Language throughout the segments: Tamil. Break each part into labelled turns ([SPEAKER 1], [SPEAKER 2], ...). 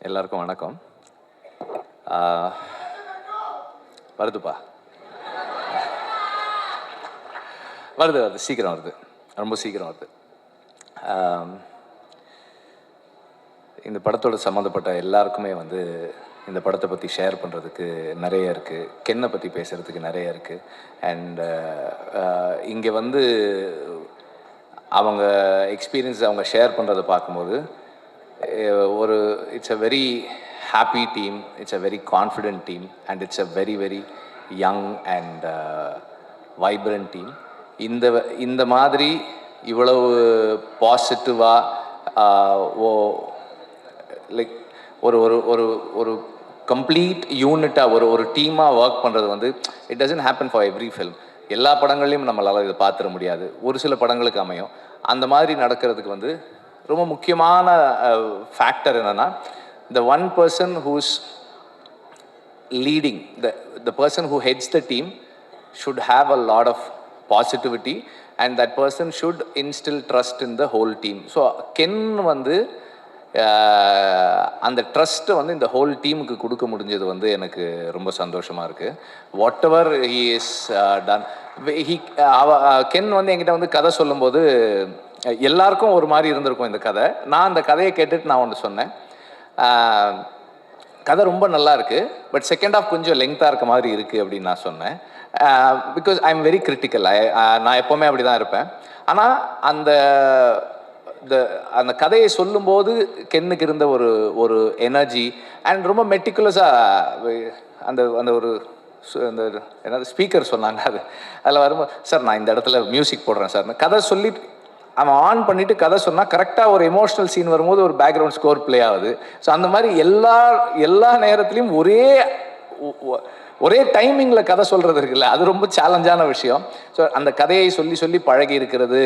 [SPEAKER 1] எல்லாருக்கும் வணக்கம். வருதுப்பா, வருது சீக்கிரம் வருது, ரொம்ப சீக்கிரம் வருது. இந்த படத்தோட சம்மந்தப்பட்ட எல்லாருக்குமே வந்து இந்த படத்தை பற்றி ஷேர் பண்ணுறதுக்கு நிறைய இருக்குது, கென்னை பற்றி பேசுகிறதுக்கு நிறைய இருக்குது. அண்ட் இங்கே வந்து அவங்க எக்ஸ்பீரியன்ஸ் அவங்க ஷேர் பண்ணுறதை பார்க்கும்போது ஒரு it's a very happy team, it's a very confident team, and it's a very very young and vibrant team. இந்த மாதிரி இவ்வளவு பாசிட்டிவாக லைக் ஒரு ஒரு ஒரு ஒரு கம்ப்ளீட் யூனிட்டாக ஒரு டீமாக ஒர்க் பண்ணுறது வந்து it doesn't happen for every film. எல்லா படங்கள்லையும் நம்மளால் இதை பார்த்துட முடியாது, ஒரு சில படங்களுக்கு அமையும். அந்த மாதிரி நடக்கிறதுக்கு வந்து ரொம்ப முக்கியமான ஃபேக்டர் என்னென்னா, the one person who's leading, the person who heads the team should have a lot of positivity, and that person should instill trust in the whole team. So Ken வந்து அந்த ட்ரஸ்ட்டை வந்து இந்த ஹோல் டீமுக்கு கொடுக்க முடிஞ்சது வந்து எனக்கு ரொம்ப சந்தோஷமாக இருக்குது. What ever he is done, Ken வந்து என்கிட்ட வந்து கதை சொல்லும்போது எல்லாருக்கும் ஒரு மாதிரி இருந்திருக்கும் இந்த கதை. நான் அந்த கதையை கேட்டுட்டு நான் ஒன்று சொன்னேன், கதை ரொம்ப நல்லா இருக்குது, பட் செகண்ட் ஹாஃப் கொஞ்சம் லெங்க்த்தாக இருக்க மாதிரி இருக்குது அப்படின்னு நான் சொன்னேன். Because I am very critical, நான் எப்போவுமே அப்படி தான் இருப்பேன். ஆனால் அந்த கதையை சொல்லும்போது கென்னுக்கு இருந்த ஒரு எனர்ஜி அண்ட் ரொம்ப மெட்டிகுலஸாக அந்த ஒரு அந்த என்னது ஸ்பீக்கர் சொன்னாங்க, அதில் வரும்போது சார் நான் இந்த இடத்துல மியூசிக் போடுறேன் சார், கதை சொல்லி அவன் ஆன் பண்ணிவிட்டு கதை சொன்னால் கரெக்டாக ஒரு எமோஷ்னல் சீன் வரும்போது ஒரு பேக்ரவுண்ட் ஸ்கோர் ப்ளே ஆகுது. ஸோ அந்த மாதிரி எல்லா நேரத்துலையும் ஒரே டைமிங்கில் கதை சொல்கிறது இருக்குல்ல, அது ரொம்ப சேலஞ்சான விஷயம். ஸோ அந்த கதையை சொல்லி சொல்லி பழகி இருக்கிறது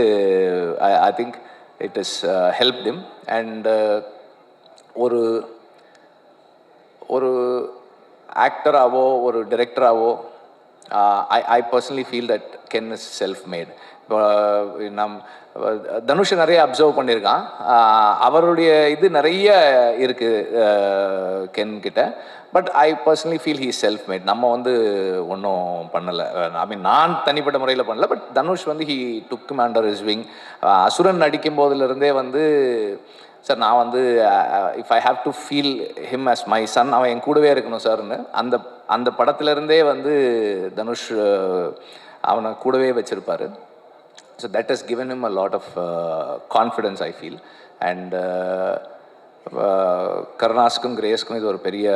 [SPEAKER 1] I think it is helped him. And ஒரு ஆக்டராகவோ ஒரு டிரெக்டராகவோ I personally feel that Ken is self made. இப்போ தனுஷை நிறைய அப்சர்வ் பண்ணியிருக்கான், அவருடைய இது நிறைய இருக்குது கென் கிட்ட. But I personally feel he self mat. நம்ம வந்து ஒன்றும் பண்ணலை, ஐ மீன் நான் தனிப்பட்ட முறையில் பண்ணல, பட் தனுஷ் வந்து he took him under his wing. Asuran நடிக்கும் போதுலேருந்தே வந்து சார் நான் வந்து if I have to feel him as my son, அவன் என் கூடவே இருக்கணும் சார்னு அந்த படத்துலேருந்தே வந்து தனுஷ் அவனை கூடவே வச்சுருப்பார். So that has given him a lot of confidence, I feel. And கருணாஸ்க்கும் கிரேஸ்க்கும் இது ஒரு பெரிய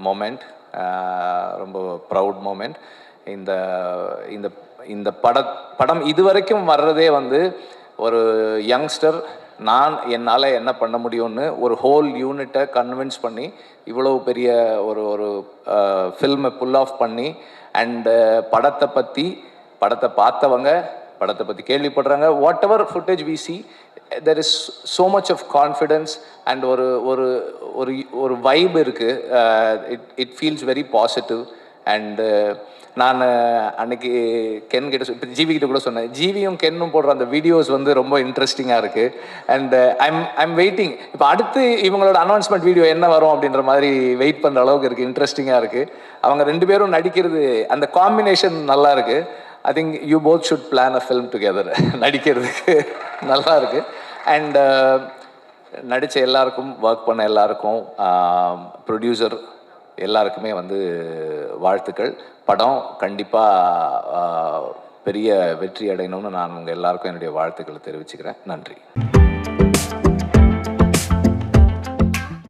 [SPEAKER 1] மோமெண்ட், ரொம்ப ப்ரவுட் மோமெண்ட். இந்த படம் இதுவரைக்கும் வர்றதே வந்து ஒரு யங்ஸ்டர் என்னால் என்ன பண்ண முடியும்னு ஒரு ஹோல் யூனிட்டை கன்வின்ஸ் பண்ணி இவ்வளவு பெரிய ஒரு ஃபில்மை புல் ஆஃப் பண்ணி, அண்டு படத்தை பார்த்தவங்க படத்தை பற்றி கேள்விப்படுறாங்க. What ever footage we see, there is so much of confidence and ஒரு வைப் இருக்குது. It feels very positive. And நான் அன்னைக்கு கென் கிட்ட இப்போ ஜிவி கிட்ட கூட சொன்னேன், ஜிவியும் கென்னும் போடுற அந்த வீடியோஸ் வந்து ரொம்ப இன்ட்ரெஸ்டிங்காக இருக்குது. அண்ட் ஐம் வெயிட்டிங், இப்போ அடுத்து இவங்களோட அனௌன்ஸ்மெண்ட் வீடியோ என்ன வரும் அப்படின்ற மாதிரி வெயிட் பண்ணுற அளவுக்கு இருக்குது, இன்ட்ரெஸ்டிங்காக இருக்குது. அவங்க ரெண்டு பேரும் நடிக்கிறது, அந்த காம்பினேஷன் நல்லா இருக்குது. I think you both should plan a film together. நடிக்கிறதுக்கு நல்லா இருக்குது. அண்ட் நடித்த எல்லாருக்கும், ஒர்க் பண்ண எல்லாருக்கும், ப்ரொடியூசர் எல்லாருக்குமே வந்து வாழ்த்துக்கள். படம் கண்டிப்பாக பெரிய வெற்றி அடையணும்னு நான் உங்கள் எல்லாருக்கும் என்னுடைய வாழ்த்துக்களை தெரிவிச்சுக்கிறேன். நன்றி.